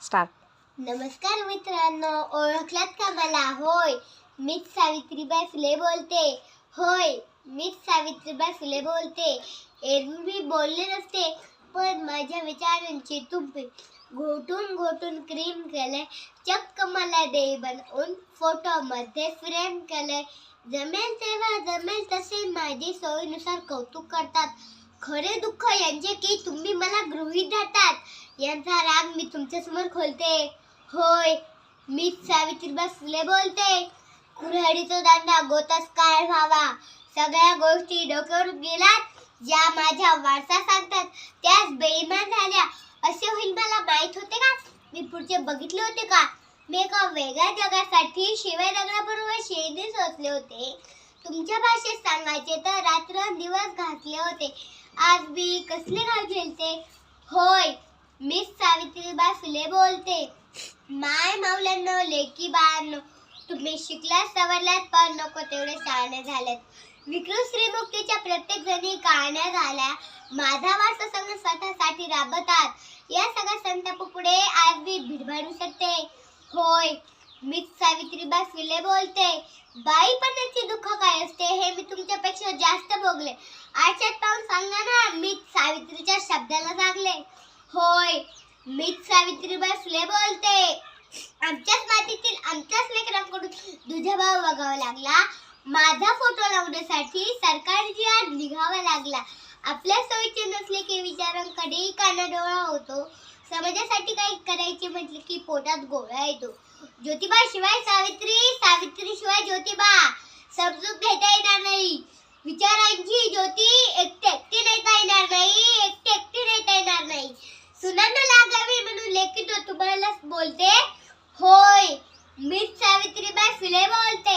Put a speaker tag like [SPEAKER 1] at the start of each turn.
[SPEAKER 1] Start.
[SPEAKER 2] नमस्कार मित्रांनो, ओळखलात का मला? होय, मीच सावित्रीबाई फुले बोलते. होय, मीच सावित्रीबाई फुले बोलते. एरवी बोलले नसते, पण माझ्या विचारांची तुम्ही घोटून घोटून क्रीम केलंय. चक्क मला देवी बनवून फोटो मध्ये फ्रेम केलंय. जमेल तेव्हा जमेल तसे माझी सोयीनुसार कौतुक करतात. खरे दुःख यांचे की तुम्ही मला गृहीत धरतात. यांचा राग मी तुमच्यासमोर खोलते. होय, मीच सावित्रीबाई फुले बोलते. कुऱ्हाडीचा दांडा गोतास काय व्हावा, सगळ्या गोष्टी डोक्यावरून गेलात. ज्या माझ्या वारसा सांगतात त्याच बेईमान झाल्या. असे होईल मला माहित होते का? मी पुढचे बघितले होते का? मी एका वेगळ्या जगासाठी शिवाय दगडाबरोबर शेंदे सोचले होते. तुमच्या भाषेत सांगायचे तर रात्रंदिवस घातले होते. आज मी कसले घाव झेलते. होय, मीच सावित्रीबाई फुले बोलते. माय माऊल्यांनो, लेकी बाळांनो, तुम्ही शिकलात सवरलात पण नको तेवढे शहाणे झालेत. विकृत श्रीमुक्तीच्या प्रत्येक जणी कहाण्या झाल्या. माझा वारसा संघ स्वतःसाठी राबतात. या सगळ्या संतापापुढे आज मी भिडभाडू शकते. होय, मीच सावित्रीबाई फुले बोलते. बाईपणाचे दुःख काय असते हे मी तुमच्यापेक्षा जास्त भोगले. आरशात पाहून सांगा ना, मीच सावित्रीच्या शब्दाला जागले. होय, मीच सावित्रीबाई फुले बोलते. आमच्याच मातीतील आमच्याच लेकरांकडून दुजाभाव बघावा लागला. माझा फोटो लावण्यासाठी सरकारची आड निघावा लागला. आपल्या सोयीचे नसले की विचारांकडे कानाडोळा होतो. समाजासाठी काही करायचे म्हटले की पोटात गोळा येतो. ज्योतिबा शिवाय सावित्री, सावित्री शिवाय ज्योतिबा. समजून घेता येणार नाही. विचारांची ज्योती एकटी एकटी नेता येणार नाही. एकटी एकटी नेता येणार नाही. सुनांना लागावी म्हणून लेखी तो तुम्हाला बोलते. होय, मीच सावित्रीबाई फुले बोलते.